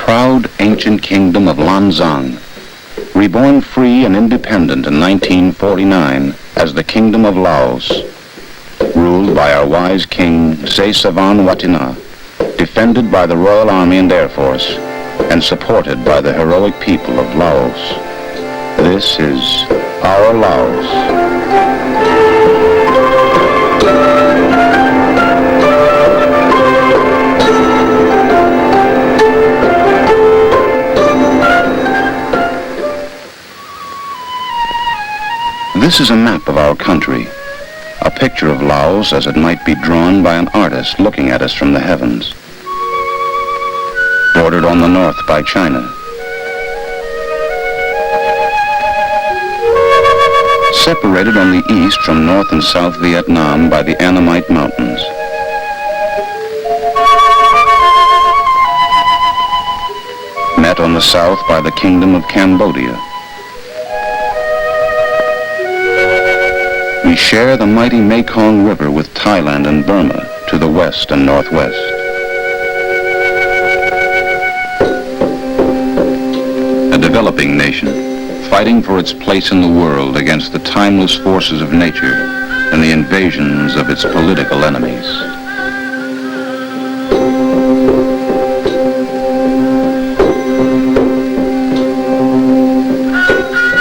proud ancient kingdom of Lanzang, reborn free and independent in 1949 as the Kingdom of Laos, ruled by our wise king Se Savan Watina, defended by the Royal Army and Air Force, and supported by the heroic people of Laos. This is our Laos. This is a map of our country, a picture of Laos as it might be drawn by an artist looking at us from the heavens. Bordered on the north by China. Separated on the east from North and South Vietnam by the Annamite Mountains. Met on the south by the Kingdom of Cambodia. We share the mighty Mekong River with Thailand and Burma to the west and northwest. A developing nation, fighting for its place in the world against the timeless forces of nature and the invasions of its political enemies.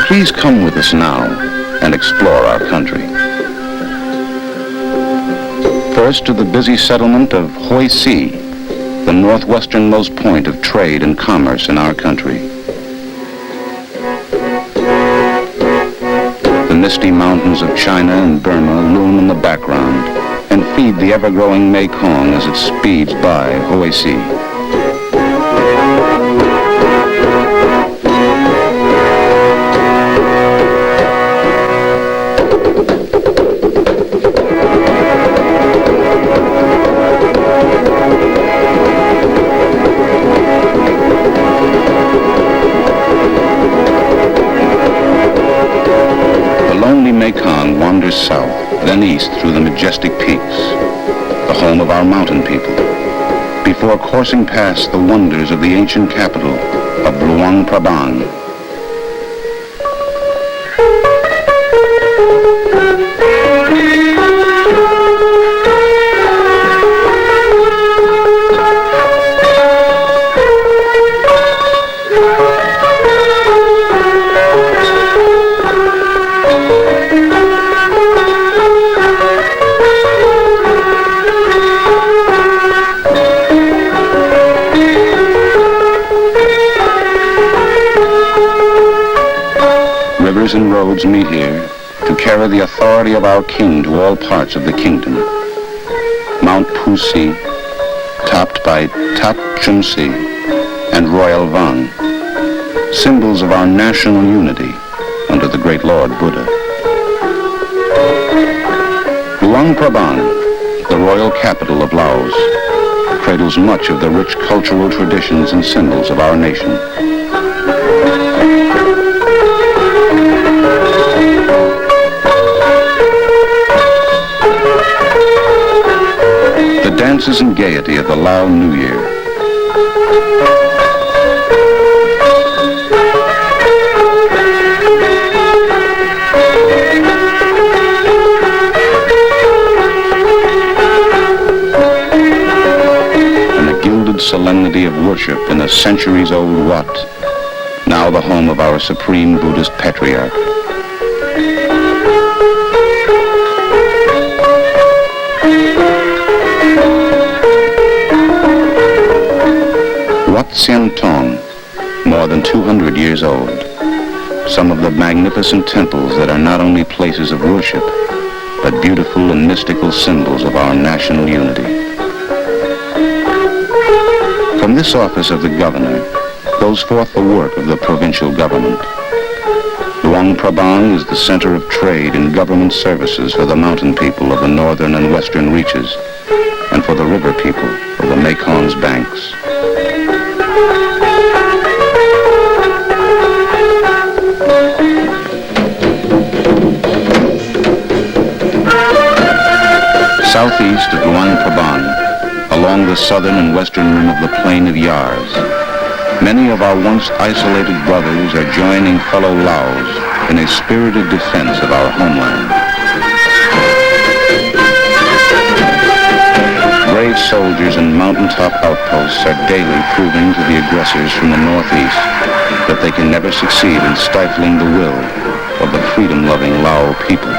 Please come with us now and explore our country. First to the busy settlement of Hoi Si, the northwesternmost point of trade and commerce in our country. The misty mountains of China and Burma loom in the background and feed the ever-growing Mekong as it speeds by Hoi Si. Mekong wanders south, then east through the majestic peaks, the home of our mountain people, before coursing past the wonders of the ancient capital of Luang Prabang. And roads meet here to carry the authority of our king to all parts of the kingdom. Mount Pusi, topped by Tat Chum Si and Royal Vang, symbols of our national unity under the great Lord Buddha. Luang Prabang, the royal capital of Laos, cradles much of the rich cultural traditions and symbols of our nation. The dances and gaiety of the Lao New Year. And the gilded solemnity of worship in a centuries-old Wat, now the home of our supreme Buddhist patriarch. Wat Sian Tong, more than 200 years old, some of the magnificent temples that are not only places of worship, but beautiful and mystical symbols of our national unity. From this office of the governor goes forth the work of the provincial government. Luang Prabang is the center of trade and government services for the mountain people of the northern and western reaches, and for the river people of the Mekong's banks. Southeast of Luang Prabang, along the southern and western rim of the plain of Yars, Many of our once isolated brothers are joining fellow Laos in a spirited defense of our homeland. Brave soldiers in mountaintop outposts are daily proving to the aggressors from the northeast that they can never succeed in stifling the will of the freedom-loving Lao people.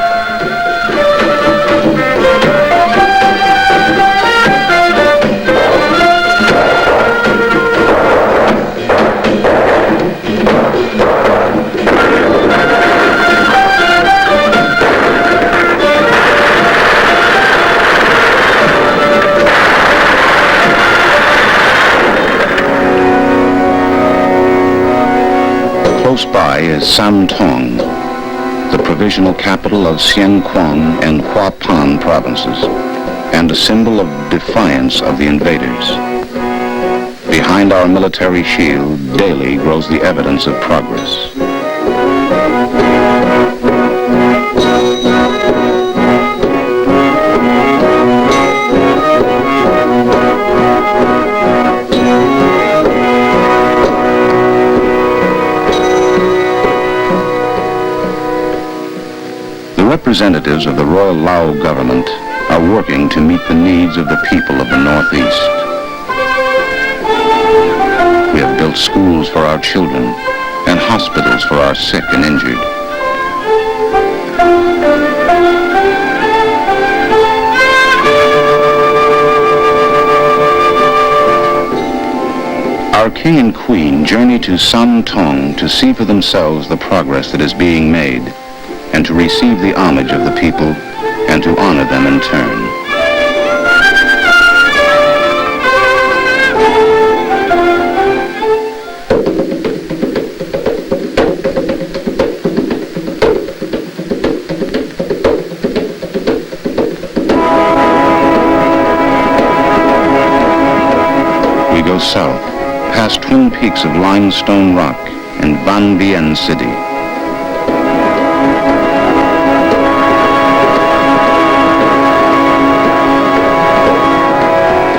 Close by is Sam Tong, the provisional capital of Sien Quang and Hua Pan provinces, and a symbol of defiance of the invaders. Behind our military shield daily grows the evidence of progress. Representatives of the Royal Lao government are working to meet the needs of the people of the Northeast. We have built schools for our children and hospitals for our sick and injured. Our King and Queen journey to Sam Tong to see for themselves the progress that is being made, and to receive the homage of the people, and to honor them in turn. We go south, past twin peaks of limestone rock in Van Bien City.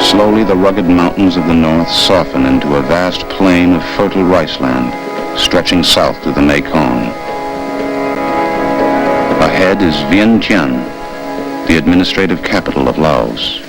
Slowly, the rugged mountains of the north soften into a vast plain of fertile rice land, stretching south to the Mekong. Ahead is Vientiane, the administrative capital of Laos.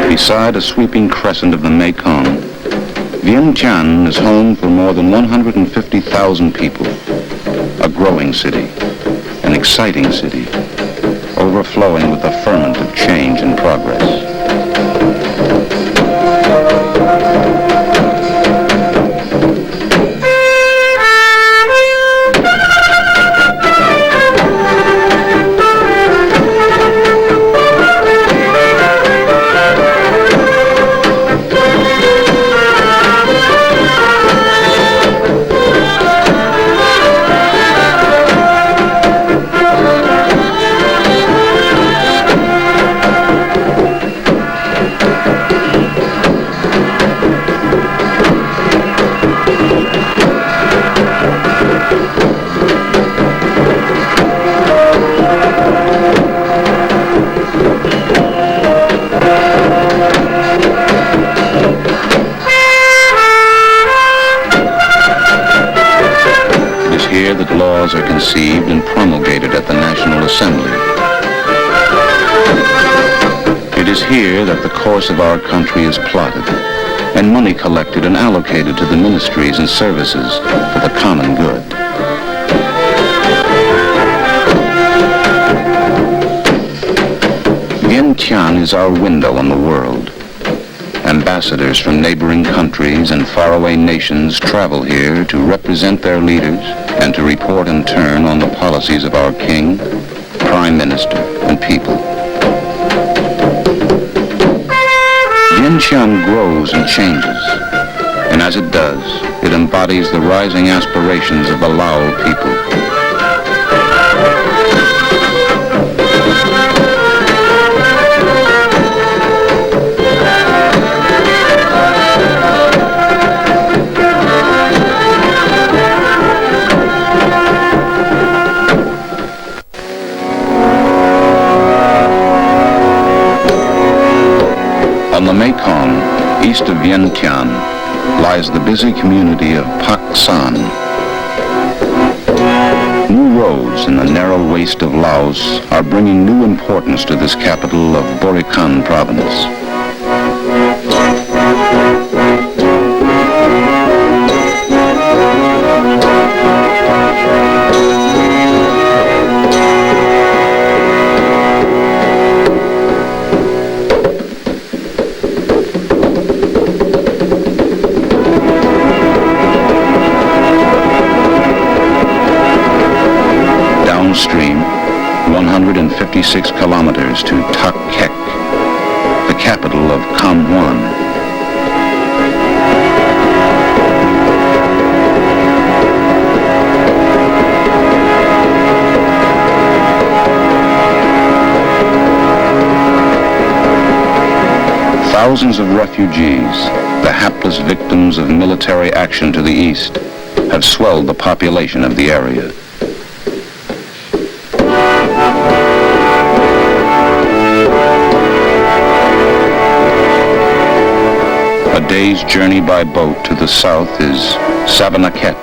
Beside a sweeping crescent of the Mekong, Vientiane is home for more than 150,000 people, a growing city, an exciting city, overflowing with the ferment of change and progress. Are conceived and promulgated at the National Assembly. It is here that the course of our country is plotted, and money collected and allocated to the ministries and services for the common good. Vientiane is our window on the world. Ambassadors from neighboring countries and faraway nations travel here to represent their leaders and to report in turn on the policies of our king, prime minister, and people. Vientiane grows and changes, and as it does, it embodies the rising aspirations of the Lao people. On the Mekong, east of Vientiane, lies the busy community of Pak San. New roads in the narrow waste of Laos are bringing new importance to this capital of Borican province. Downstream, 156 kilometers to Tak Kek, the capital of Kham Muan. Thousands of refugees, the hapless victims of military action to the east, have swelled the population of the area. A day's journey by boat to the south is Savanaket.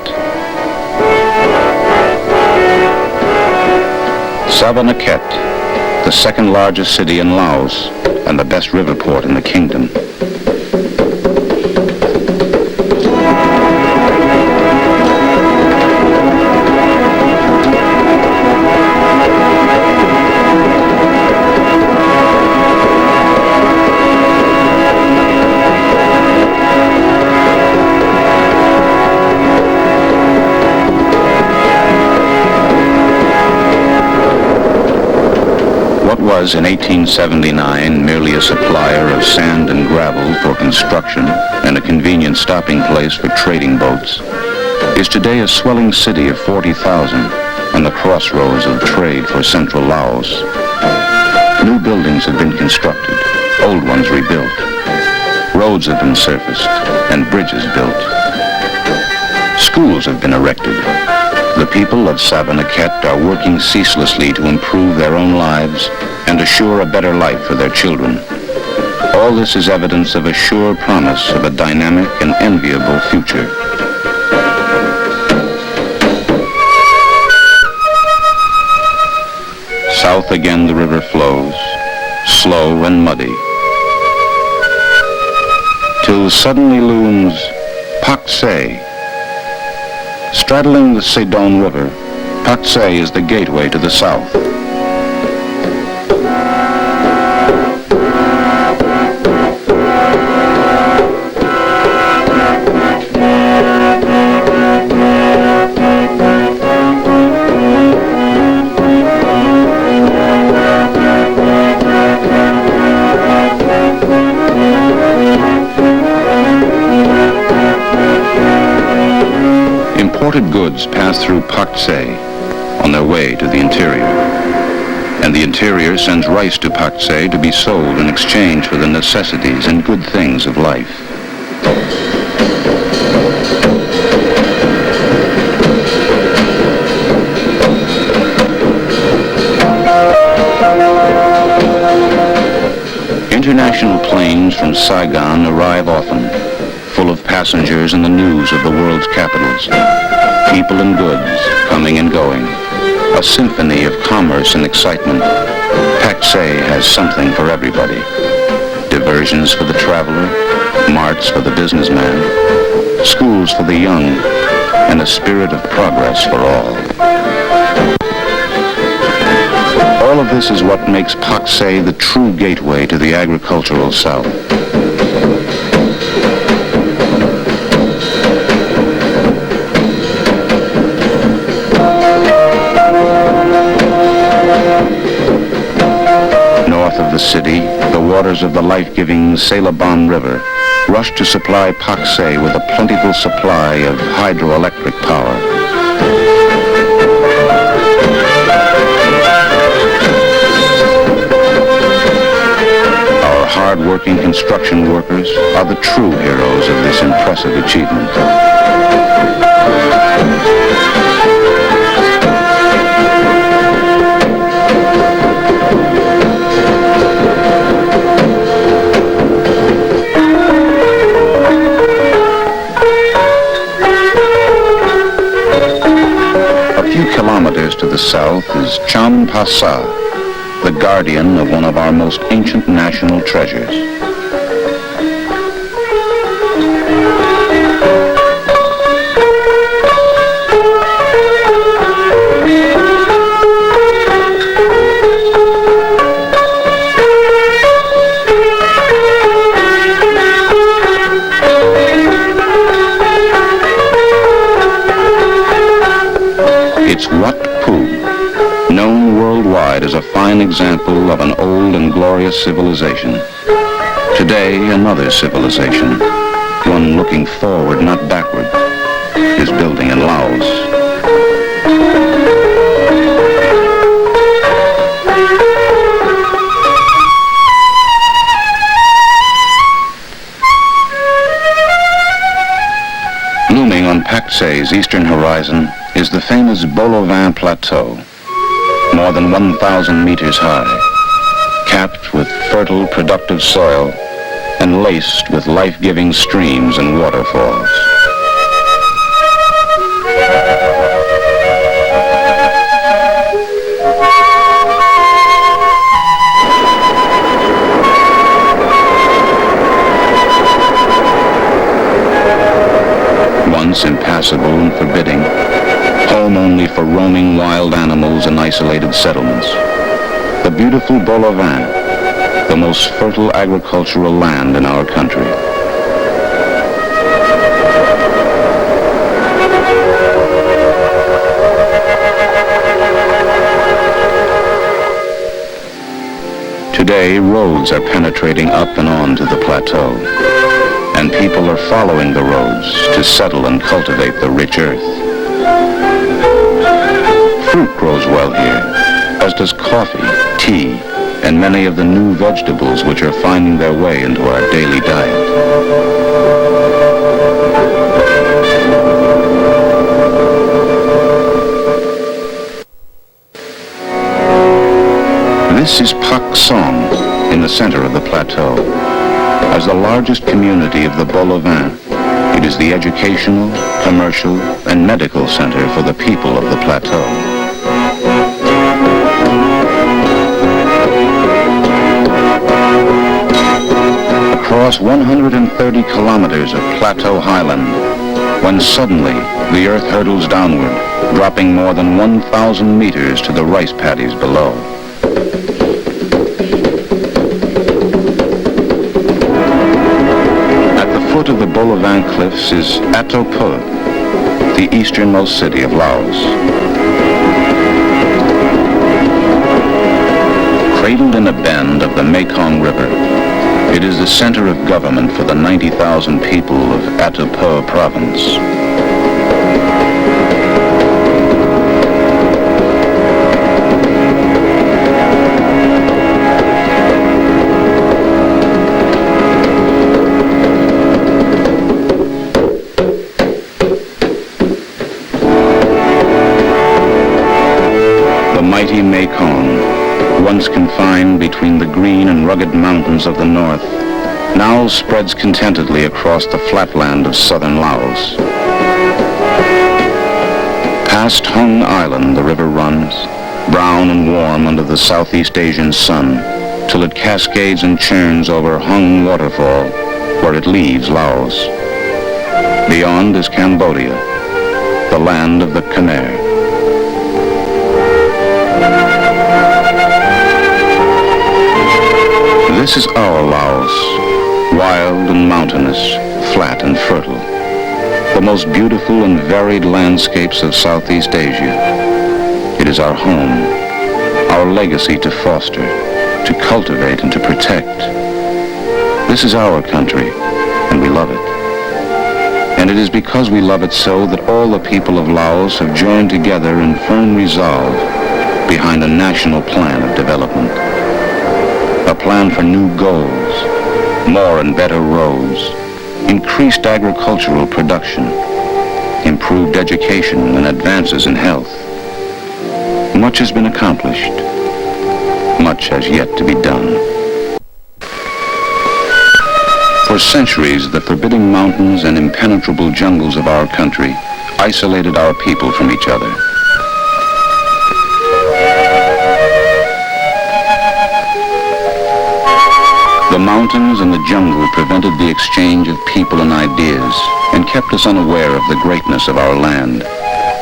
Savanaket, the second largest city in Laos and the best river port in the kingdom. Was in 1879 merely a supplier of sand and gravel for construction and a convenient stopping place for trading boats, is today a swelling city of 40,000 and the crossroads of trade for central Laos. New buildings have been constructed, old ones rebuilt. Roads have been surfaced and bridges built. Schools have been erected. The people of Savanaket are working ceaselessly to improve their own lives and assure a better life for their children. All this is evidence of a sure promise of a dynamic and enviable future. South again the river flows, slow and muddy, till suddenly looms Pak Se. Straddling the Sedon River, Pak Se is the gateway to the south. Imported goods pass through Pak Se on their way to the interior, and the interior sends rice to Pak Se to be sold in exchange for the necessities and good things of life. International planes from Saigon arrive often, full of passengers and the news of the world's capitals. People and goods coming and going. A symphony of commerce and excitement. Pak Se has something for everybody. Diversions for the traveler, marts for the businessman, schools for the young, and a spirit of progress for all. All of this is what makes Pak Se the true gateway to the agricultural south. North of the city, the waters of the life-giving Selaban River rush to supply Pak Se with a plentiful supply of hydroelectric power. Our hard-working construction workers are the true heroes of this impressive achievement. the south is Champasa, the guardian of one of our most ancient national treasures. It's Wat Pu, known worldwide as a fine example of an old and glorious civilization. Today, another civilization, one looking forward, not backward, is building in Laos. Looming on Paksay's eastern horizon is the famous Bolaven Plateau, more than 1,000 meters high, capped with fertile, productive soil and laced with life-giving streams and waterfalls. Once impassable and forbidding, home only for roaming wild animals and isolated settlements, the beautiful Bolaven, the most fertile agricultural land in our country. Today, roads are penetrating up and on to the plateau, and people are following the roads to settle and cultivate the rich earth. Fruit grows well here, as does coffee, tea, and many of the new vegetables which are finding their way into our daily diet. This is Pak Song, in the center of the plateau. As the largest community of the Bolaven, it is the educational, commercial, and medical center for the people of the plateau. Across 130 kilometers of plateau highland, when suddenly the earth hurtles downward, dropping more than 1,000 meters to the rice paddies below. At the foot of the Bolaven cliffs is Atopo, the easternmost city of Laos. Cradled in a bend of the Mekong River, it is the center of government for the 90,000 people of Atopo province. The mighty Mekong, once confined between the green and rugged mountains of the north, now spreads contentedly across the flatland of southern Laos. Past Hung Island the river runs, brown and warm under the Southeast Asian sun, till it cascades and churns over Hung Waterfall, where it leaves Laos. Beyond is Cambodia, the land of the Khmer. This is our Laos, wild and mountainous, flat and fertile, the most beautiful and varied landscapes of Southeast Asia. It is our home, our legacy to foster, to cultivate and to protect. This is our country, and we love it. And it is because we love it so that all the people of Laos have joined together in firm resolve behind a national plan of development. A plan for new goals, more and better roads, increased agricultural production, improved education and advances in health. Much has been accomplished. Much has yet to be done. For centuries, the forbidding mountains and impenetrable jungles of our country isolated our people from each other. The mountains and the jungle prevented the exchange of people and ideas and kept us unaware of the greatness of our land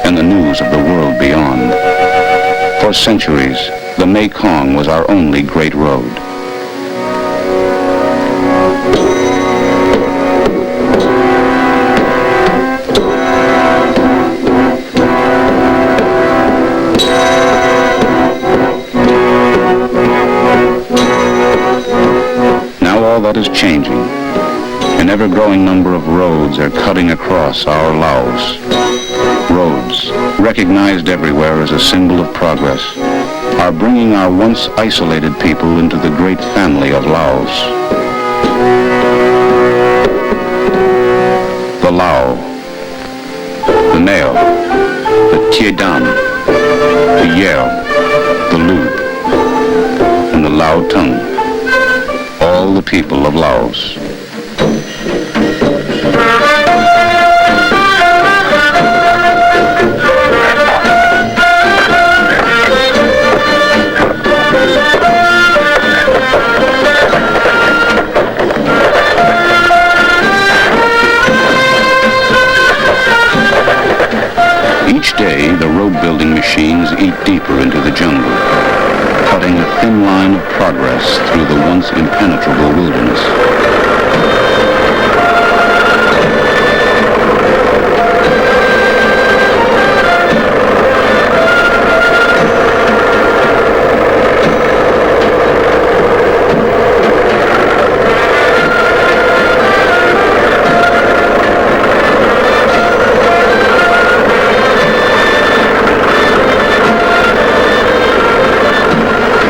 and the news of the world beyond. For centuries, the Mekong was our only great road. Now all that is changing. An ever-growing number of roads are cutting across our Laos. Roads, recognized everywhere as a symbol of progress, are bringing our once isolated people into the great family of Laos. The Lao, the Neo, the Tiedam, the Yeo, the Lu, and the Lao Tung, all the people of Laos. Each day, the road-building machines eat deeper into the jungle, cutting a thin line of progress through the once impenetrable wilderness.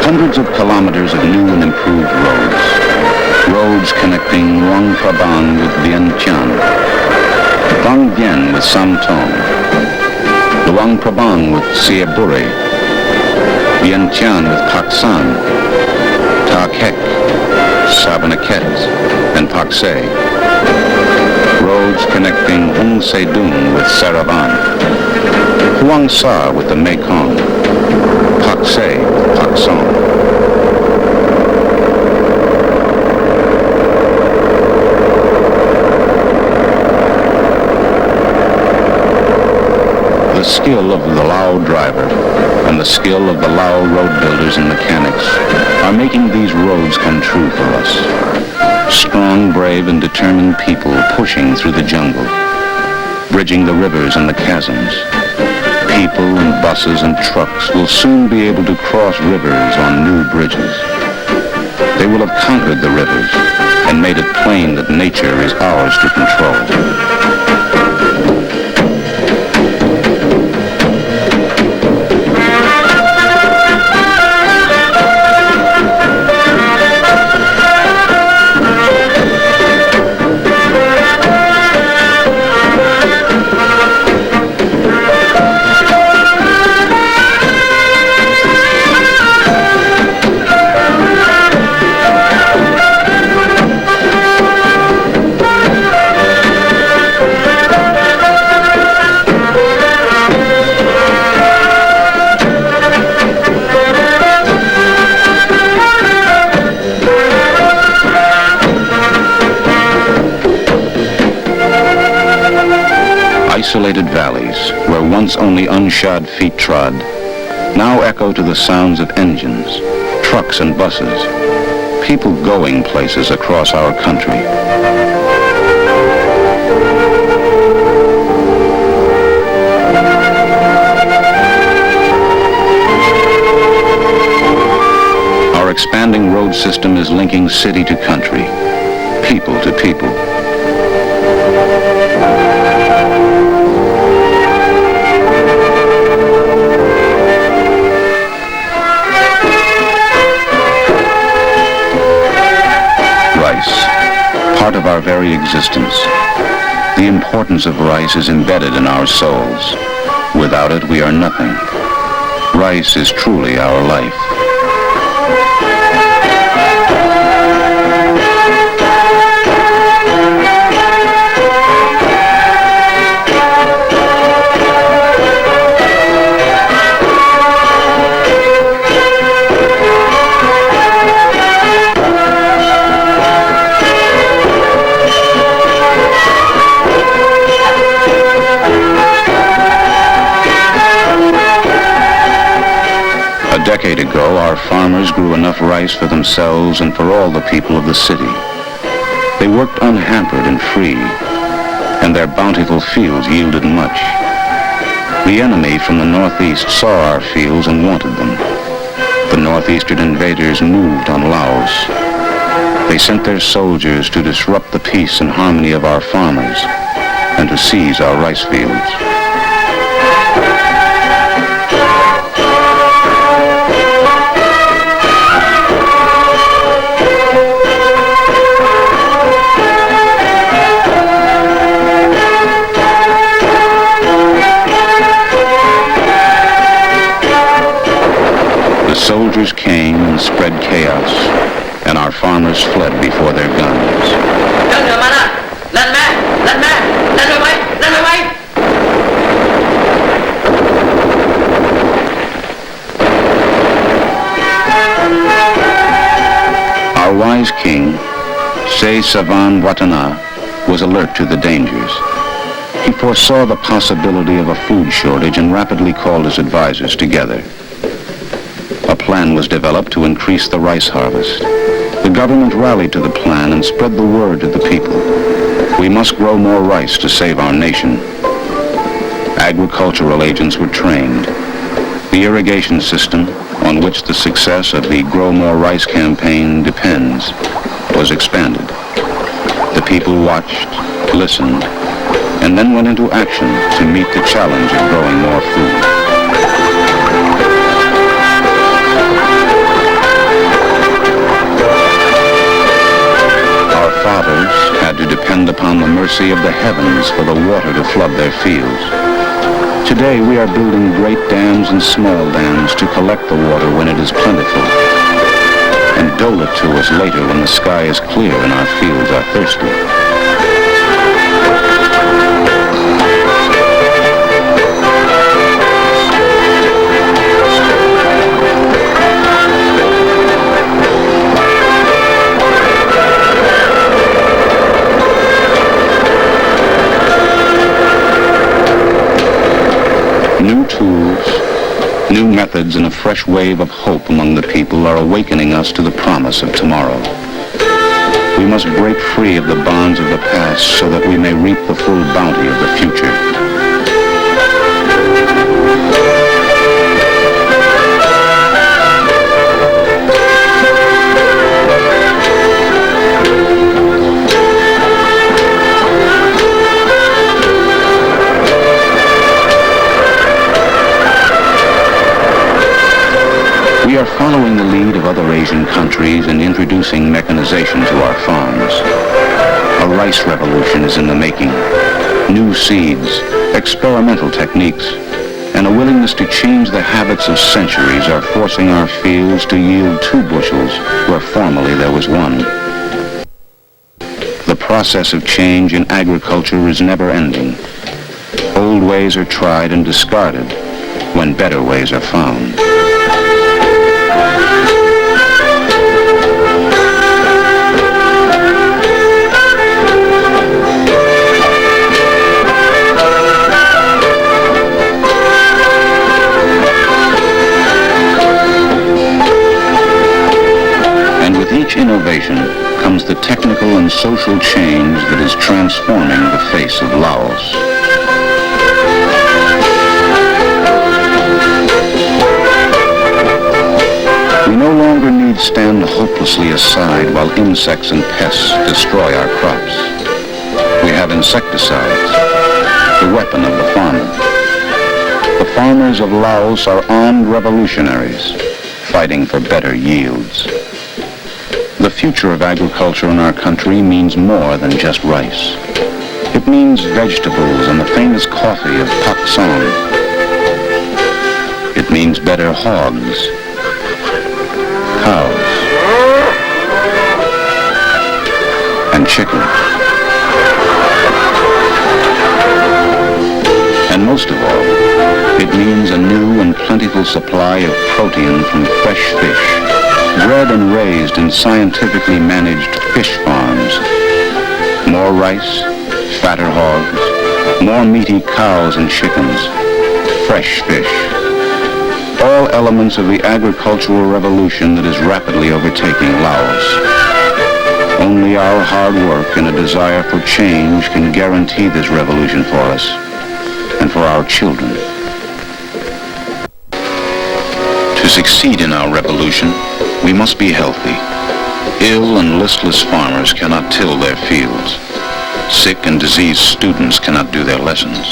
Hundreds of kilometers of new and improved roads. Roads connecting Luang Prabang with Vientiane, Vang Bien with Samtong, Luang Prabang with Sieburi, Vientiane with Pak San, Ta Kek, Sabanaket, and Pak Se. Roads connecting Hung Sedung with Saravan, Huang Sa with the Mekong, Pak Se with Pak Song. The skill of the Lao driver and the skill of the Lao road builders and mechanics are making these roads come true for us. Strong, brave, and determined people pushing through the jungle, bridging the rivers and the chasms. People and buses and trucks will soon be able to cross rivers on new bridges. They will have conquered the rivers and made it plain that nature is ours to control. Isolated valleys, where once only unshod feet trod, now echo to the sounds of engines, trucks and buses, people going places across our country. Our expanding road system is linking city to country, people to people. Part of our very existence. The importance of rice is embedded in our souls. Without it, we are nothing. Rice is truly our life. decade ago, our farmers grew enough rice for themselves and for all the people of the city. They worked unhampered and free, and their bountiful fields yielded much. The enemy from the northeast saw our fields and wanted them. The northeastern invaders moved on Laos. They sent their soldiers to disrupt the peace and harmony of our farmers and to seize our rice fields. The soldiers came and spread chaos, and our farmers fled before their guns. Our wise king, Savan Watana, was alert to the dangers. He foresaw the possibility of a food shortage and rapidly called his advisors together. A plan was developed to increase the rice harvest. The government rallied to the plan and spread the word to the people. We must grow more rice to save our nation. Agricultural agents were trained. The irrigation system, on which the success of the Grow More Rice campaign depends, was expanded. The people watched, listened, and then went into action to meet the challenge of growing more food. Our fathers had to depend upon the mercy of the heavens for the water to flood their fields. Today we are building great dams and small dams to collect the water when it is plentiful and dole it to us later when the sky is clear and our fields are thirsty. New tools, new methods, and a fresh wave of hope among the people are awakening us to the promise of tomorrow. We must break free of the bonds of the past so that we may reap the full bounty of the future. We are following the lead of other Asian countries in introducing mechanization to our farms. A rice revolution is in the making. New seeds, experimental techniques, and a willingness to change the habits of centuries are forcing our fields to yield 2 bushels where formerly there was 1. The process of change in agriculture is never ending. Old ways are tried and discarded when better ways are found. Each innovation comes the technical and social change that is transforming the face of Laos. We no longer need stand hopelessly aside while insects and pests destroy our crops. We have insecticides, the weapon of the farmer. The farmers of Laos are armed revolutionaries, fighting for better yields. The future of agriculture in our country means more than just rice. It means vegetables and the famous coffee of Pak Song. It means better hogs, cows, and chickens. And most of all, it means a new and plentiful supply of protein from fresh fish, bred and raised in scientifically managed fish farms. More rice, fatter hogs, more meaty cows and chickens, fresh fish, all elements of the agricultural revolution that is rapidly overtaking Laos. Only our hard work and a desire for change can guarantee this revolution for us and for our children. To succeed in our revolution, we must be healthy. Ill and listless farmers cannot till their fields. Sick and diseased students cannot do their lessons.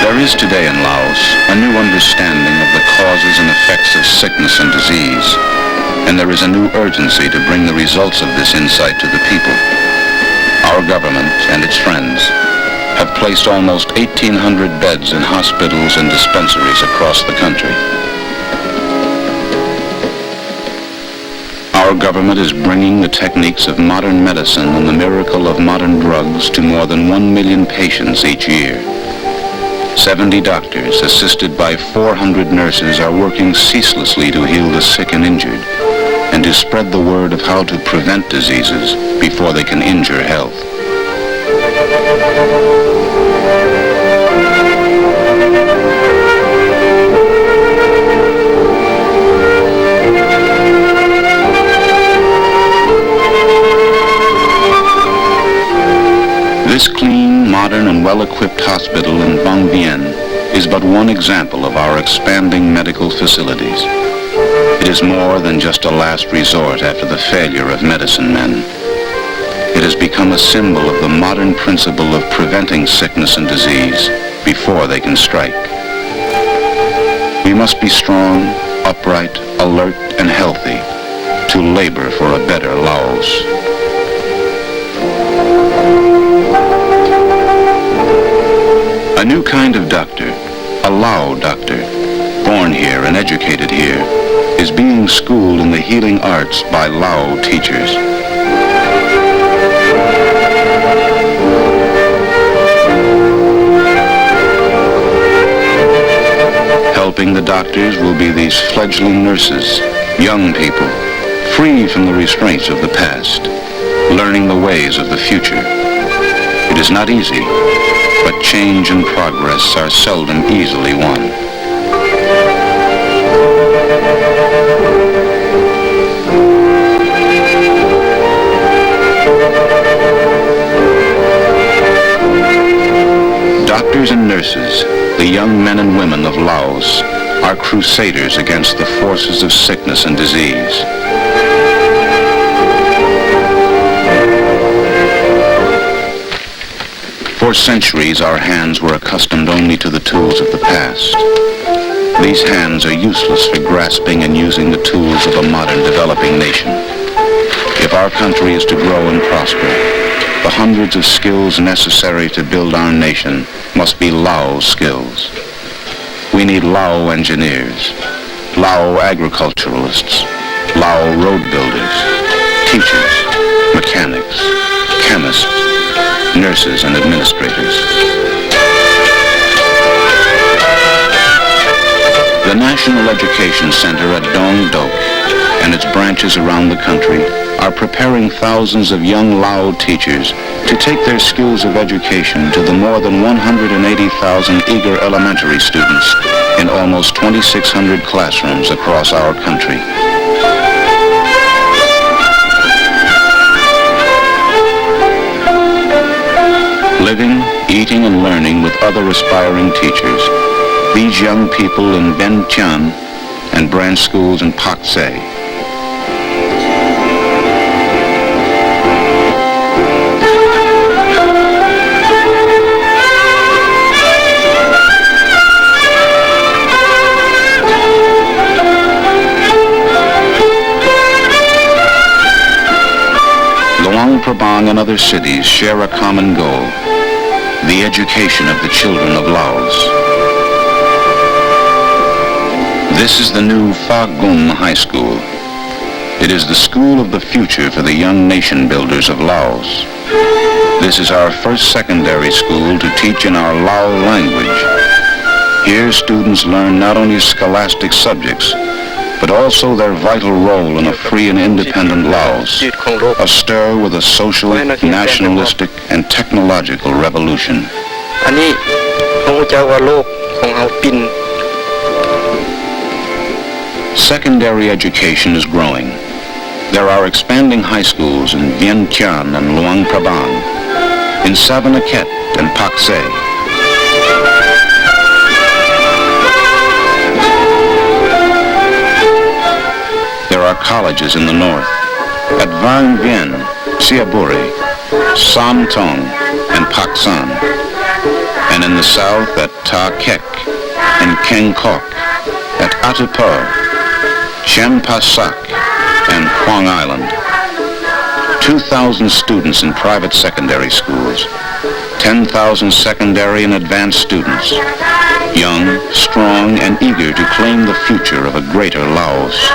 There is today in Laos a new understanding of the causes and effects of sickness and disease, and there is a new urgency to bring the results of this insight to the people. Our government and its friends have placed almost 1,800 beds in hospitals and dispensaries across the country. Our government is bringing the techniques of modern medicine and the miracle of modern drugs to more than 1 million patients each year. 70 doctors, assisted by 400 nurses, are working ceaselessly to heal the sick and injured, and to spread the word of how to prevent diseases before they can injure health. This clean, modern and well-equipped hospital in Bang Bien is but one example of our expanding medical facilities. It is more than just a last resort after the failure of medicine men. It has become a symbol of the modern principle of preventing sickness and disease before they can strike. We must be strong, upright, alert and healthy to labor for a better Laos. A new kind of doctor, a Lao doctor, born here and educated here, is being schooled in the healing arts by Lao teachers. Helping the doctors will be these fledgling nurses, young people, free from the restraints of the past, learning the ways of the future. It is not easy, but change and progress are seldom easily won. Doctors and nurses, the young men and women of Laos, are crusaders against the forces of sickness and disease. For centuries, our hands were accustomed only to the tools of the past. These hands are useless for grasping and using the tools of a modern developing nation. If our country is to grow and prosper, the hundreds of skills necessary to build our nation must be Lao skills. We need Lao engineers, Lao agriculturalists, Lao road builders, teachers, mechanics, chemists, nurses and administrators. The National Education Center at Dong Dok and its branches around the country are preparing thousands of young Lao teachers to take their skills of education to the more than 180,000 eager elementary students in almost 2,600 classrooms across our country. Living, eating and learning with other aspiring teachers, these young people in Ben Tian and branch schools in Pak Se Luang Prabang and other cities share a common goal, the education of the children of Laos. This is the new Pha Gum High School. It is the school of the future for the young nation builders of Laos. This is our first secondary school to teach in our Lao language. Here students learn not only scholastic subjects, but also their vital role in a free and independent Laos, astir with a social, nationalistic, and technological revolution. Secondary education is growing. There are expanding high schools in Vientiane and Luang Prabang, in Savanaket and Pak Se. There are colleges in the north, at Vang Bien, Siaburi, Sam Tong, and Pak San, and in the south at Ta Kek and Keng Kok, at Atapur, Champasak, and Huang Island. 2,000 students in private secondary schools, 10,000 secondary and advanced students, young, strong, and eager to claim the future of a greater Laos.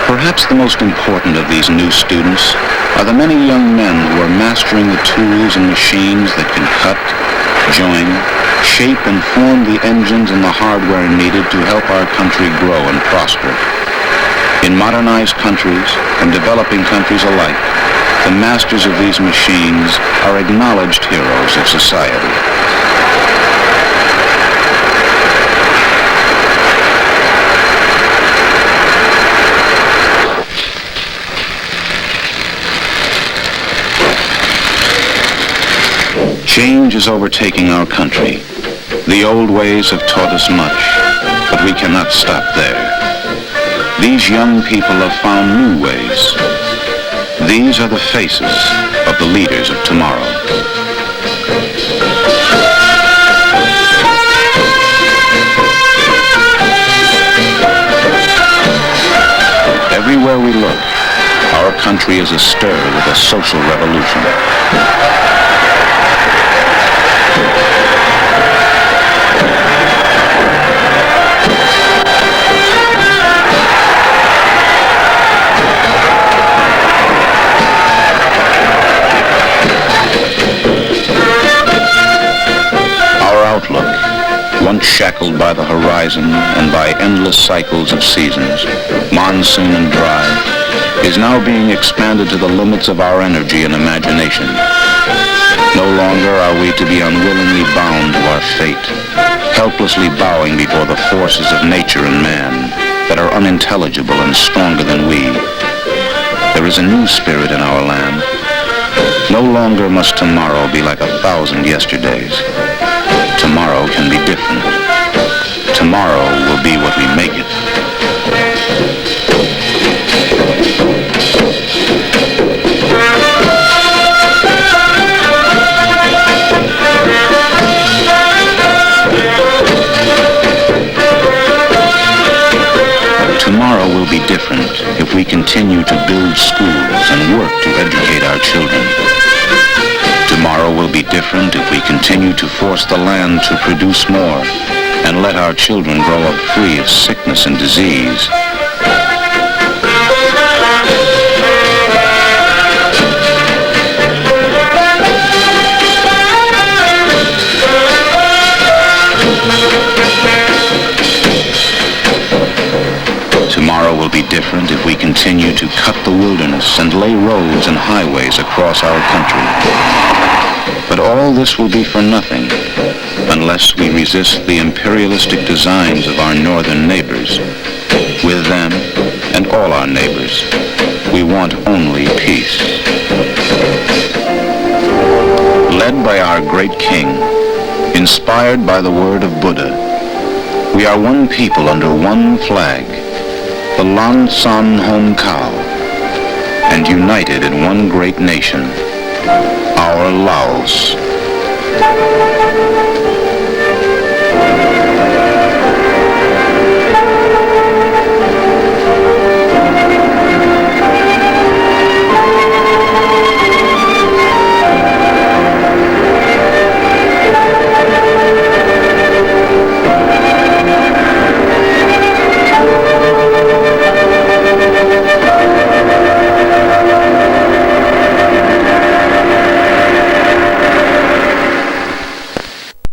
Perhaps the most important of these new students are the many young men who are mastering the tools and machines that can cut, join, shape and form the engines and the hardware needed to help our country grow and prosper. In modernized countries and developing countries alike, the masters of these machines are acknowledged heroes of society. Change is overtaking our country. The old ways have taught us much, but we cannot stop there. These young people have found new ways. These are the faces of the leaders of tomorrow. Everywhere we look, our country is astir with a social revolution. Once shackled by the horizon and by endless cycles of seasons, monsoon and dry, is now being expanded to the limits of our energy and imagination. No longer are we to be unwillingly bound to our fate, helplessly bowing before the forces of nature and man that are unintelligible and stronger than we. There is a new spirit in our land. No longer must tomorrow be like 1,000 yesterdays. Tomorrow can be different. Tomorrow will be what we make it. Tomorrow will be different if we continue to build schools and work to educate our children. Tomorrow will be different if we continue to force the land to produce more and let our children grow up free of sickness and disease. Tomorrow will be different if we continue to cut the wilderness and lay roads and highways across our country. But all this will be for nothing unless we resist the imperialistic designs of our northern neighbors. With them and all our neighbors, we want only peace. Led by our great king, inspired by the word of Buddha, we are one people under one flag, the Lan San Hom Kao, and united in one great nation, our Laos.